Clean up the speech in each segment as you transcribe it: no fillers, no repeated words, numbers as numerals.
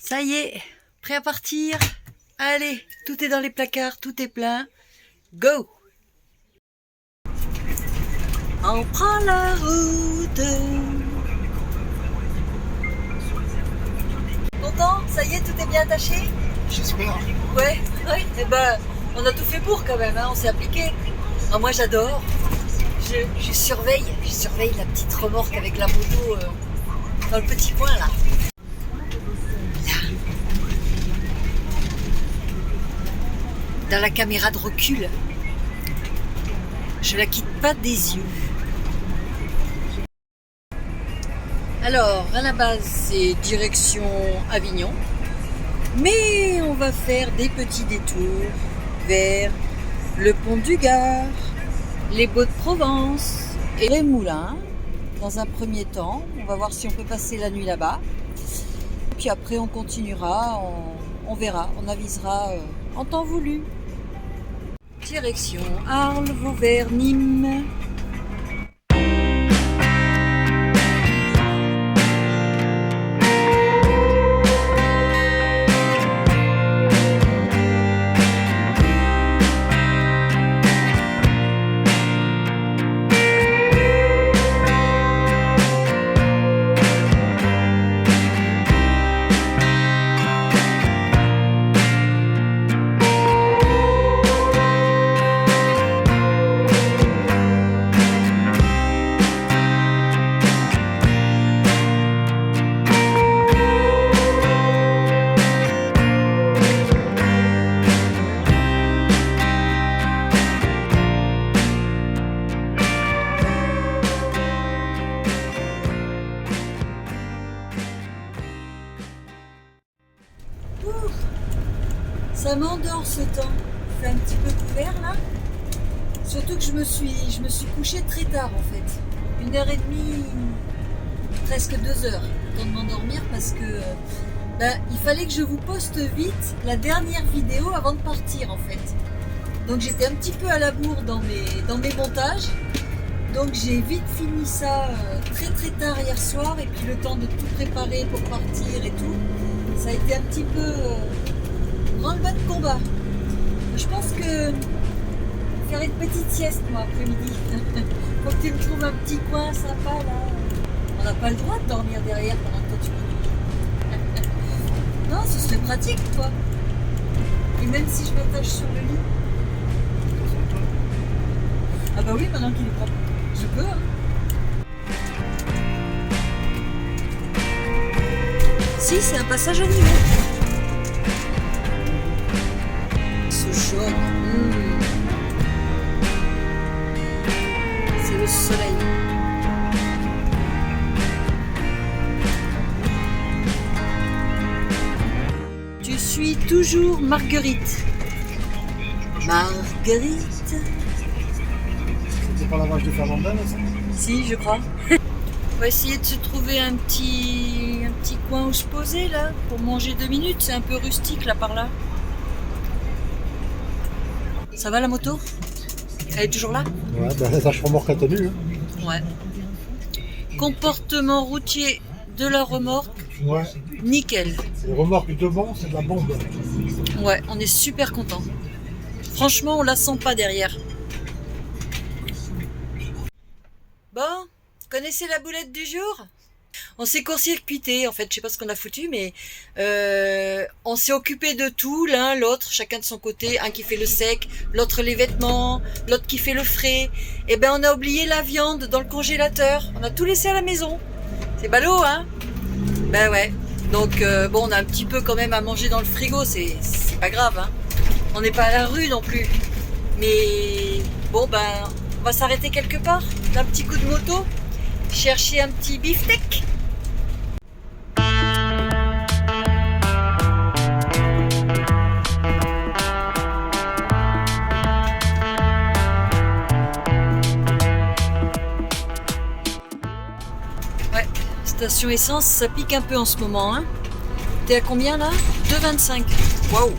Ça y est, prêt à partir? Allez, tout est dans les placards, tout est plein. Go! On prend la route. Content? Ça y est, tout est bien attaché? J'espère. Ouais. Eh ben, on a tout fait pour quand même, hein, on s'est appliqué. Ah, moi j'adore. Je surveille la petite remorque avec la moto dans le petit coin là. Dans la caméra de recul. Je la quitte pas des yeux. Alors, à la base, c'est direction Avignon. Mais on va faire des petits détours vers le pont du Gard, les Baux de Provence et les Moulins. Dans un premier temps, on va voir si on peut passer la nuit là-bas. Puis après, on continuera, on verra, on avisera en temps voulu. Direction Arles, Vauvert, Nîmes. Ça m'endort ce temps. Il fait un petit peu couvert là. Surtout que je me suis couchée très tard en fait. 1h30, presque 2 heures. Temps de m'endormir parce que il fallait que je vous poste vite la dernière vidéo avant de partir en fait. Donc j'étais un petit peu à la bourre dans mes montages. Donc j'ai vite fini ça très tard hier soir et puis le temps de tout préparer pour partir et tout. Ça a été un petit peu branle-bas de combat. Je pense que faire une petite sieste moi après-midi. Faut que tu me trouves un petit coin sympa là. On n'a pas le droit de dormir derrière pendant que toi tu conduis. Non, ce serait pratique quoi. Et même si je m'attache sur le lit. Ah bah oui, maintenant qu'il est propre. Je peux hein. Si, c'est un passage à niveau. Ce jaune. C'est le soleil. Tu suis toujours Marguerite. Marguerite. C'est pas la vache de Fernandel, ça? Si, je crois. On va essayer de se trouver un petit coin où se poser là pour manger 2 minutes. C'est un peu rustique là par là. Ça va la moto? Elle est toujours là? Ouais, la tâche remorque a tenu. Hein. Ouais. Comportement routier de la remorque, Ouais. nickel. Les remorques devant, c'est de la bombe. Ouais, on est super content. Franchement, on la sent pas derrière. Bon, connaissez la boulette du jour? On s'est court-circuité, en fait, je sais pas ce qu'on a foutu, mais on s'est occupé de tout, l'un, l'autre, chacun de son côté, un qui fait le sec, l'autre les vêtements, l'autre qui fait le frais. Et ben on a oublié la viande dans le congélateur, on a tout laissé à la maison. C'est ballot, hein? Ben ouais. Donc bon, on a un petit peu quand même à manger dans le frigo, c'est pas grave, hein. On n'est pas à la rue non plus. Mais bon, ben on va s'arrêter quelque part, d'un petit coup de moto, chercher un petit beefsteak. Ouais, station essence, ça pique un peu en ce moment, hein. T'es à combien là? 2,25. Waouh!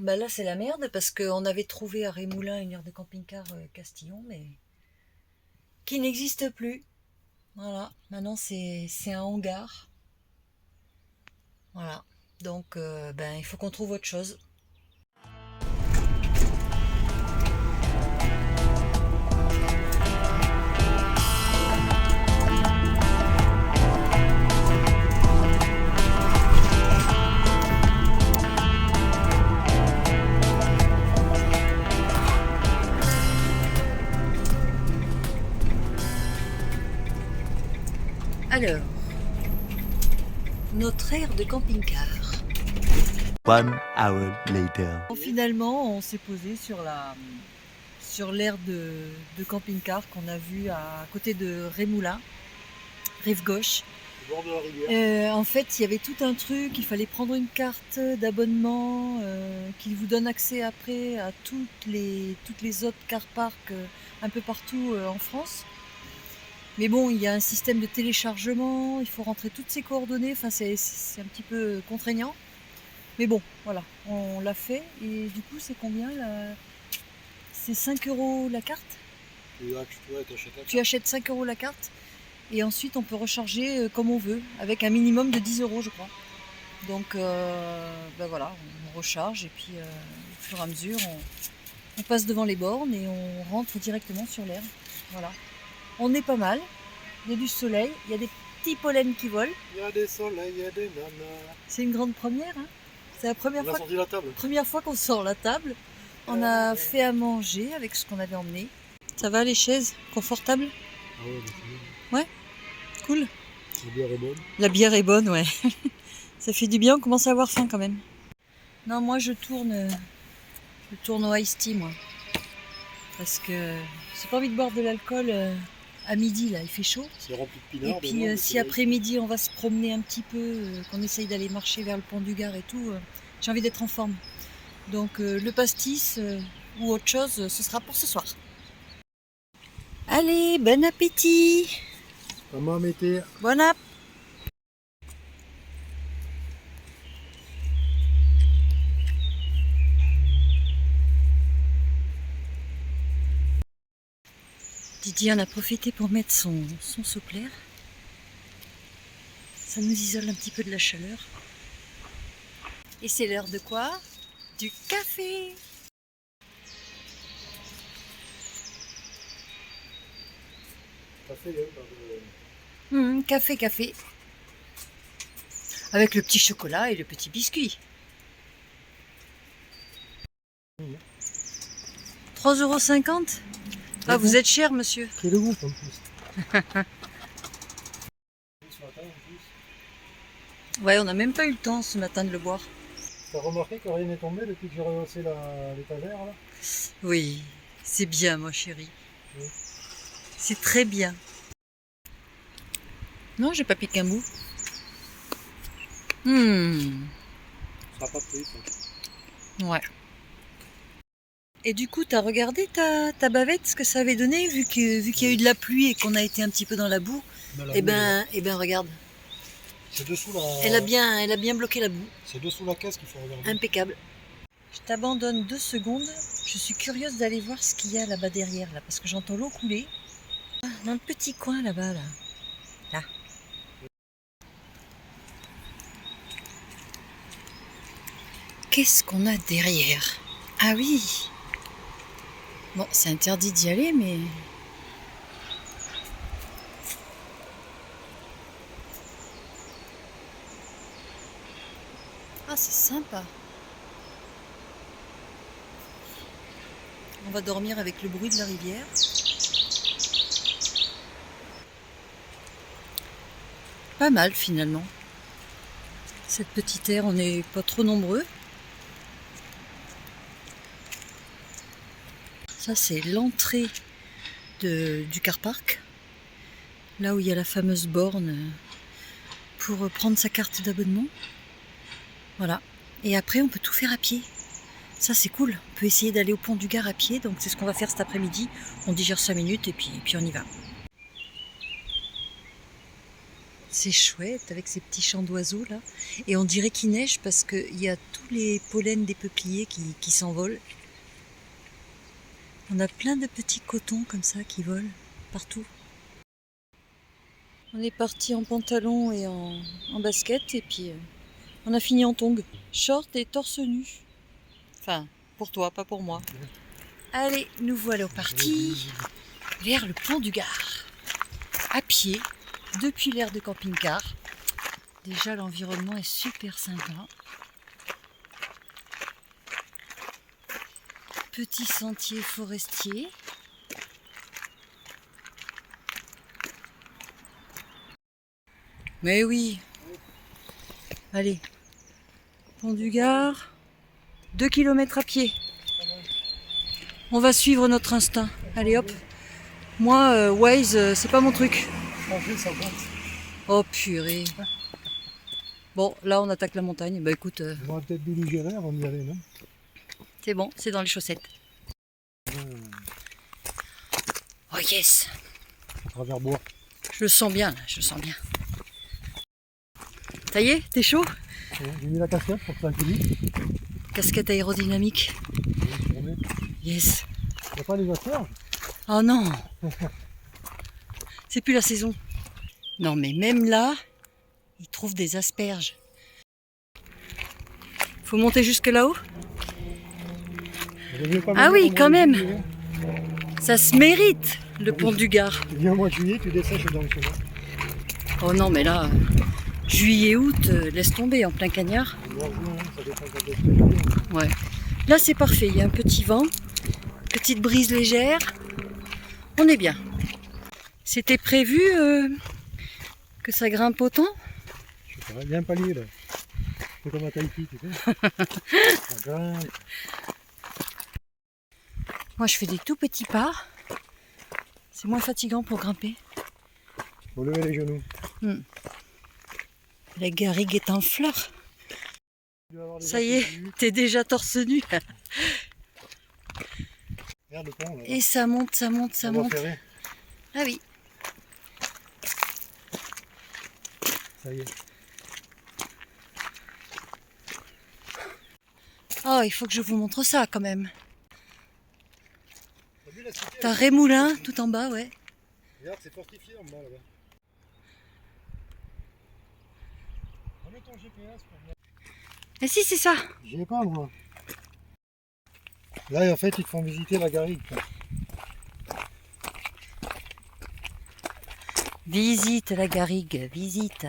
Bah là c'est la merde parce qu'on avait trouvé à Rémoulin une aire de camping-car Castillon, mais qui n'existe plus. Voilà, maintenant c'est un hangar. Voilà, donc ben, il faut qu'on trouve autre chose. Alors, notre aire de camping-car. 1 hour later. Finalement, on s'est posé sur l'aire de camping-car qu'on a vu à côté de Rémoulin, rive gauche. Au bord de la rivière. En fait, il y avait tout un truc, il fallait prendre une carte d'abonnement qui vous donne accès après à toutes les autres car parks un peu partout en France. Mais bon, il y a un système de téléchargement, il faut rentrer toutes ses coordonnées, enfin c'est un petit peu contraignant. Mais bon, voilà, on l'a fait. Et du coup, c'est combien là? C'est 5 € la carte. Tu achètes 5 € la carte. Et ensuite, on peut recharger comme on veut, avec un minimum de 10 € je crois. Donc, ben voilà, on recharge et puis au fur et à mesure, on passe devant les bornes et on rentre directement sur l'air. Voilà. On est pas mal, il y a du soleil, il y a des petits pollens qui volent. Il y a des soleils, il y a des nanas. C'est une grande première, hein. C'est la première fois qu'on sort la table. On a fait à manger avec ce qu'on avait emmené. Ça va les chaises? Confortables? Ah ouais, bah, c'est Ouais, cool. La bière est bonne. La bière est bonne, ouais. Ça fait du bien, on commence à avoir faim quand même. Non, moi je tourne au iced tea, moi. Parce que j'ai pas envie de boire de l'alcool à midi, là, il fait chaud. C'est rempli de Et pinards. puis si après-midi on va se promener un petit peu, qu'on essaye d'aller marcher vers le pont du Gard et tout, j'ai envie d'être en forme. Donc le pastis ou autre chose, ce sera pour ce soir. Allez, bon appétit! Comment mettez? Bon app! Didier en a profité pour mettre son sopplaire. Ça nous isole un petit peu de la chaleur. Et c'est l'heure de quoi? Du café! Café. Avec le petit chocolat et le petit biscuit. 3,50 €? Ah, vous êtes cher, monsieur. Pris le goût en plus. Ouais, on n'a même pas eu le temps ce matin de le boire. T'as remarqué que rien n'est tombé depuis que j'ai rehaussé l'étagère là? Oui, c'est bien, mon chéri. Oui. C'est très bien. Non, j'ai pas piqué un bout. Ça n'a pas pris ça. Ouais. Et du coup, t'as regardé ta bavette, ce que ça avait donné, vu qu'il y a eu de la pluie et qu'on a été un petit peu dans la boue. Eh ben, regarde. C'est dessous la... Elle a bien bloqué la boue. C'est dessous la caisse qu'il faut regarder. Impeccable. Je t'abandonne 2 secondes. Je suis curieuse d'aller voir ce qu'il y a là-bas derrière, là, parce que j'entends l'eau couler. Dans le petit coin là-bas, là. Là. Qu'est-ce qu'on a derrière? Ah oui! Bon, c'est interdit d'y aller, mais... Ah, c'est sympa. On va dormir avec le bruit de la rivière. Pas mal, finalement. Cette petite aire, on n'est pas trop nombreux. Ça, c'est l'entrée du car park. Là où il y a la fameuse borne pour prendre sa carte d'abonnement. Voilà. Et après, on peut tout faire à pied. Ça, c'est cool. On peut essayer d'aller au pont du Gard à pied. Donc, c'est ce qu'on va faire cet après-midi. On digère 5 minutes et puis on y va. C'est chouette avec ces petits chants d'oiseaux là. Et on dirait qu'il neige parce qu'il y a tous les pollens des peupliers qui s'envolent. On a plein de petits cotons comme ça qui volent partout. On est parti en pantalon et en basket et puis on a fini en tongs. Short et torse nu. Enfin, pour toi, pas pour moi. Allez, nous voilà partis vers le pont du Gard. À pied, depuis l'aire de camping-car. Déjà, l'environnement est super sympa. Petit sentier forestier. Mais oui. Allez. Pont du Gard. 2 km à pied. On va suivre notre instinct. Allez hop. Moi, Waze, c'est pas mon truc. Oh purée. Bon, là on attaque la montagne. Bah écoute. On va peut-être belligérer avant d'y aller, non? C'est bon, c'est dans les chaussettes. Oh yes. À travers bois. Je le sens bien, là, je le sens bien. Ça y est, t'es chaud? J'ai mis la casquette pour que ça glisse. Casquette aérodynamique. Yes. Il n'y a pas les asperges? Oh non. C'est plus la saison. Non mais même là, ils trouvent des asperges. Faut monter jusque là-haut? Ah oui, quand même. Ça se mérite, le pont du Gard. Tu viens au mois de juillet, tu dessèches dans le chemin. Oh non mais là, juillet, août, laisse tomber en plein cagnard. Ouais. Là c'est parfait, il y a un petit vent, petite brise légère. On est bien. C'était prévu que ça grimpe autant? Je sais pas, il y a un palier là. C'est comme à Tahiti, tu sais. Ça grimpe. Moi je fais des tout petits pas. C'est moins fatigant pour grimper. Faut lever les genoux. La garrigue est en fleurs. Ça y est, t'es déjà torse nu. Regarde le pont là. Et ça monte, ça monte, ça monte. Ah oui. Ça y est. Oh, il faut que je vous montre ça quand même. T'as Rémoulin tout en bas, ouais. Regarde, c'est fortifié en bas là-bas. Remets ton GPS pour moi. Et si, c'est ça. J'y ai pas moi. Là en fait ils te font visiter la garrigue. Visite la garrigue, visite.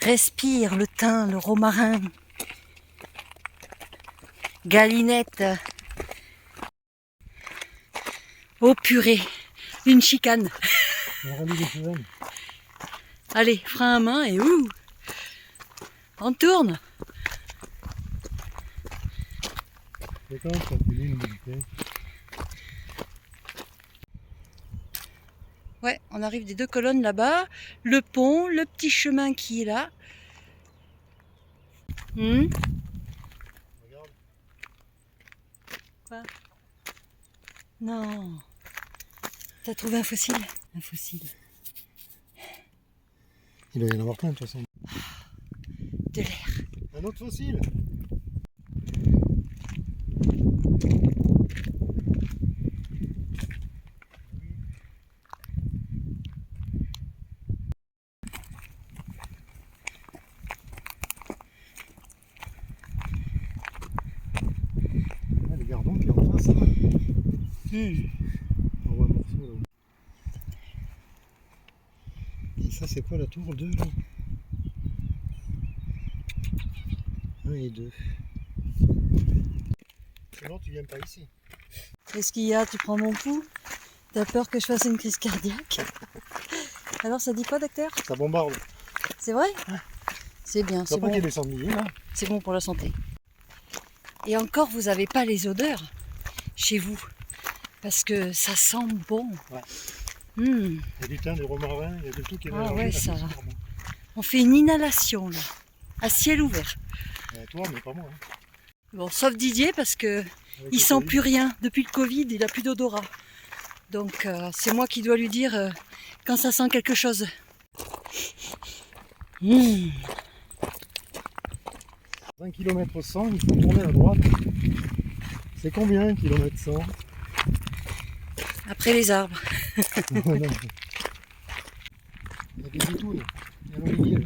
Respire le thym, le romarin. Galinette. Oh purée, une chicane. On rallie les cheveux. Allez, frein à main et ouh. On tourne. C'est quand ça fait une minute. Ouais, on arrive des 2 colonnes là-bas. Le pont, le petit chemin qui est là. Regarde. Quoi? Non. T'as trouvé un fossile? Un fossile. Il doit y en avoir plein de toute façon. De l'air. Un autre fossile. Les gardons qui est en face. On voit un morceau là. Et ça c'est quoi la tour 2 là? 1 et 2. Sinon tu viens pas ici. Qu'est-ce qu'il y a? Tu prends mon pouls? T'as peur que je fasse une crise cardiaque? Alors ça dit quoi, docteur? Ça bombarde. C'est vrai? C'est bien, Tu vois c'est pas bon. qu'il y a des sangliers là? C'est bon pour la santé. Et encore, vous n'avez pas les odeurs chez vous. Parce que ça sent bon. Ouais. Mmh. Il y a du thym, du romarin, il y a de tout qui est Ah mélangé. ouais, là, ça c'est va. super bon. On fait une inhalation là, à ciel ouvert. Toi, mais pas moi. Hein. Bon, sauf Didier parce que Avec il le sent Covid. plus rien. Depuis le Covid, il a plus d'odorat. Donc c'est moi qui dois lui dire quand ça sent quelque chose. Mmh. 20 km 100, il faut tourner à droite. C'est combien 1 km 100? Après les arbres. Non, non. Il y a des bitounes. Il y a le milieu.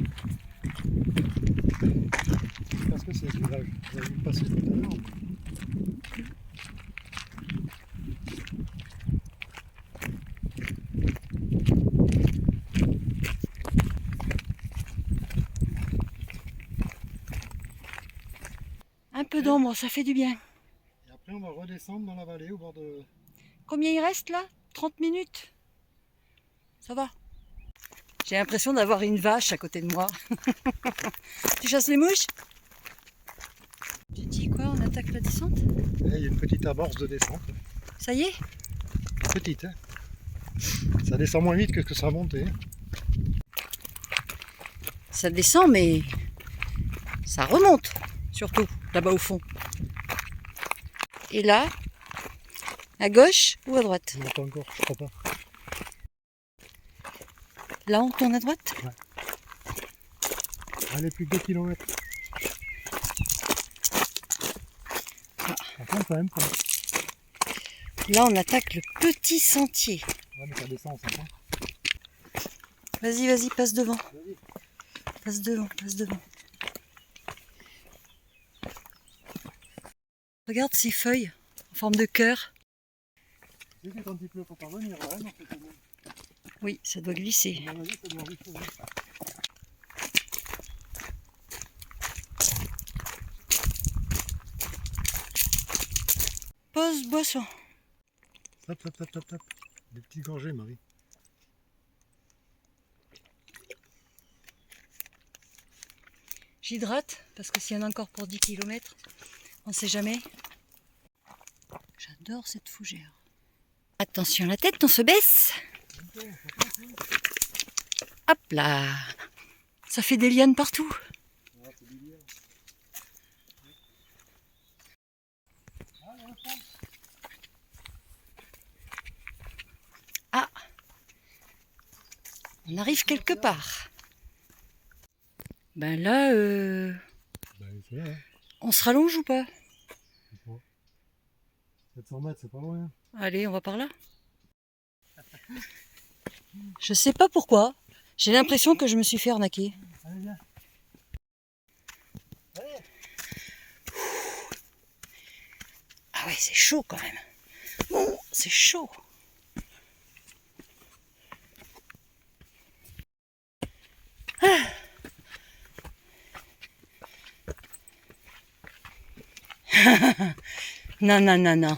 Parce que c'est du village. Vous avez vu passer tout à l'heure. Un peu d'ombre, ça fait du bien. Et après, on va redescendre dans la vallée au bord de. Combien il reste là? 30 minutes? Ça va. J'ai l'impression d'avoir une vache à côté de moi. Tu chasses les mouches? Tu dis quoi? On attaque la descente? Là, il y a une petite amorce de descente. Ça y est? Petite, hein. Ça descend moins vite que ce que ça a monté. Ça descend, mais ça remonte, surtout là-bas au fond. Et là, à gauche ou à droite? Non, pas encore, je crois pas. Là, on tourne à droite? Allez, plus que 2 km. Par contre, quand même pas. Là, on attaque le petit sentier. Ouais, mais ça descend, ça sent. Vas-y, vas-y, passe devant. Vas-y. Passe devant, passe devant. Regarde ces feuilles en forme de cœur. Tu sais que quand il pleut, faut pas venir là, non, c'est bon. Oui, ça doit glisser. À mon avis, ça doit risquer, hein. Pause boisson. Tap, tap, tap, tap, tap. Des petites gorgées, Marie. J'hydrate parce que s'il y en a encore pour 10 km, on ne sait jamais. J'adore cette fougère. Attention à la tête, on se baisse. Hop là. Ça fait des lianes partout. Ah, on arrive quelque part. Ben là, Ben, c'est là, hein. on se rallonge ou pas? 700 mètres, c'est pas loin. Allez, on va par là. Je sais pas pourquoi. J'ai l'impression que je me suis fait arnaquer. Allez, viens. Ah ouais, c'est chaud quand même. Oh, c'est chaud. Non, non, non, non.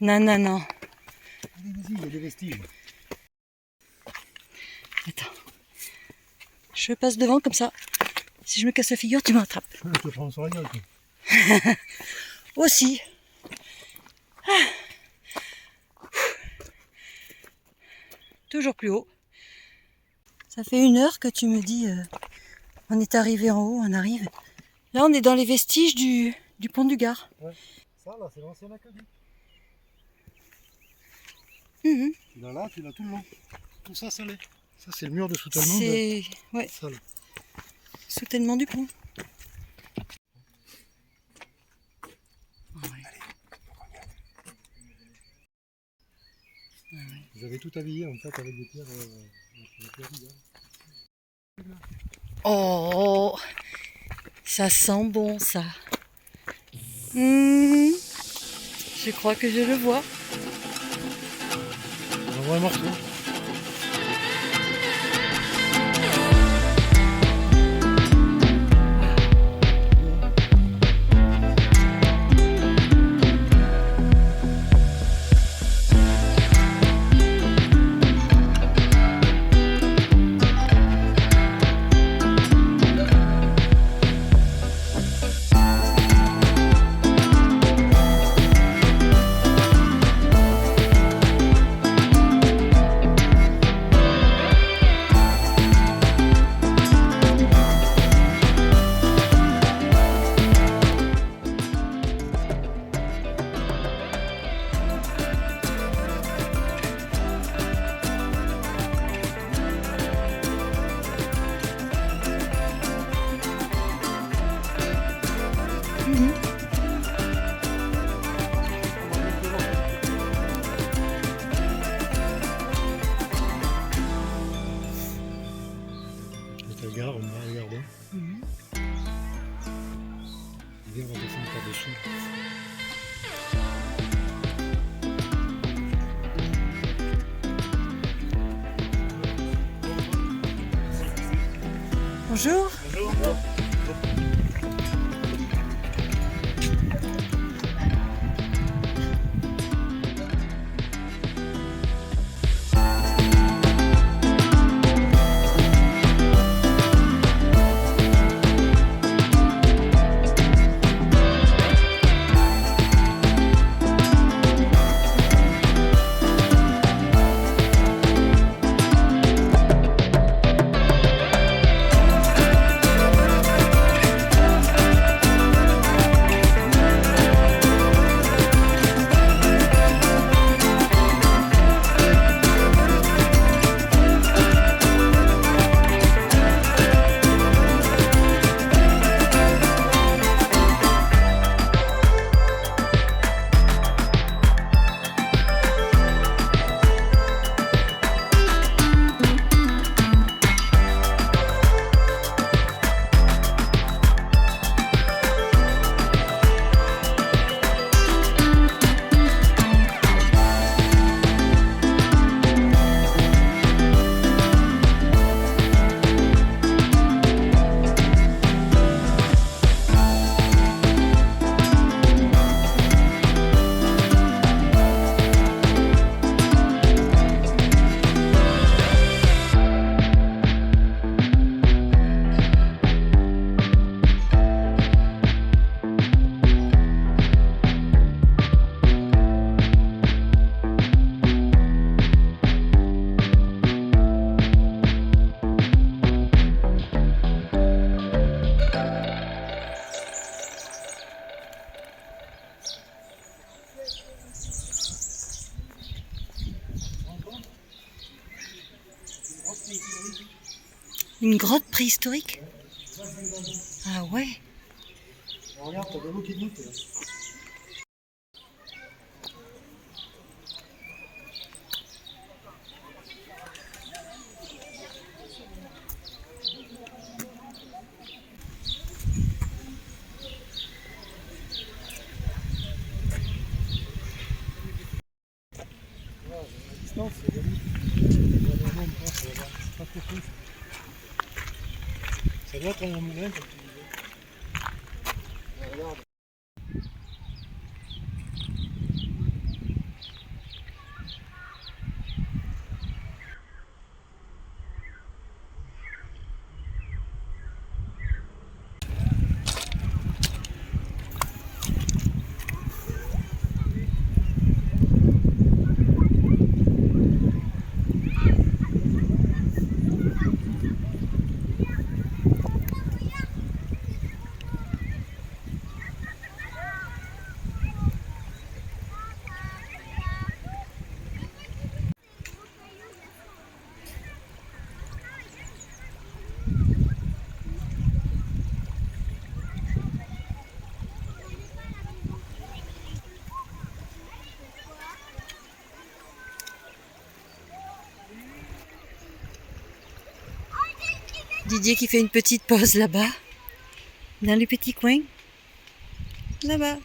Non, non, non. Allez, vas-y, il y a des vestiges. Attends. Je passe devant comme ça. Si je me casse la figure, tu m'attrapes. Je te prends sur la gueule, quoi. Aussi. Toujours plus haut. Ça fait 1 heure que tu me dis on est arrivé en haut, on arrive. Là, on est dans les vestiges du pont du Gard. Ouais. Ça, là, c'est l'ancien aqueduc. Mhm. Tu l'as là, tu l'as tout le long. Tout ça, ça l'est. Ça, c'est le mur de soutènement. C'est ouais, Ça, là. soutènement du pont. Vous avez tout habillé, en fait, avec des pierres. Des pierres vides, hein. Oh, ça sent bon ça. Je crois que je le vois. On envoie un morceau. Bonjour. Bonjour. Une grotte préhistorique? Ah ouais. Regarde, t'as de l'eau qui goûte. distance, c'est joli. Pas trop fou. Ça doit être un moulin, comme tu disais. Regarde. Didier qui fait une petite pause là-bas, dans le petit coin, là-bas.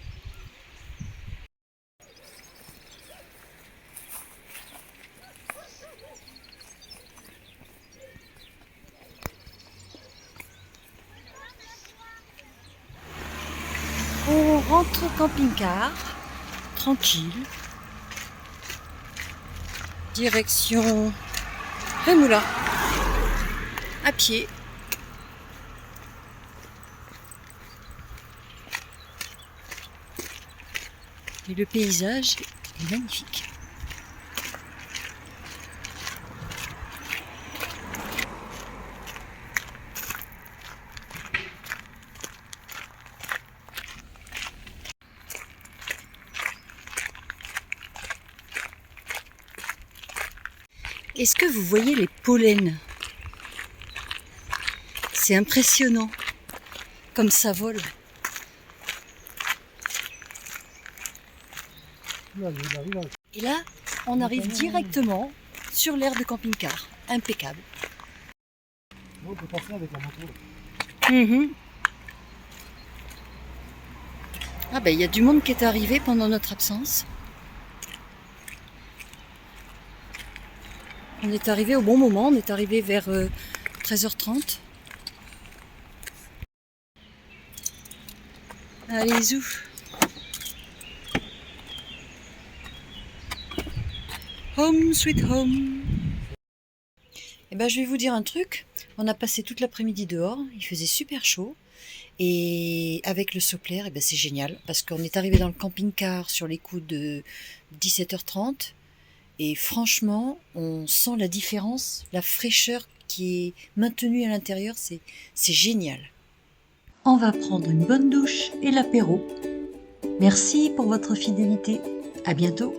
On rentre au camping-car, tranquille, direction Rémoulin, à pied. Et le paysage est magnifique. Est-ce que vous voyez les pollens? C'est impressionnant, comme ça vole. Et là, on arrive directement sur l'aire de camping-car. Impeccable. On peut passer avec la moto. Ah ben, il y a du monde qui est arrivé pendant notre absence. On est arrivé au bon moment, on est arrivé vers 13h30. Allez, zou. Home sweet home. Eh ben, je vais vous dire un truc. On a passé toute l'après-midi dehors. Il faisait super chaud. Et avec le Sopler, eh ben, c'est génial. Parce qu'on est arrivé dans le camping-car sur les coups de 17h30. Et franchement, on sent la différence, la fraîcheur qui est maintenue à l'intérieur. C'est génial. On va prendre une bonne douche et l'apéro. Merci pour votre fidélité. À bientôt.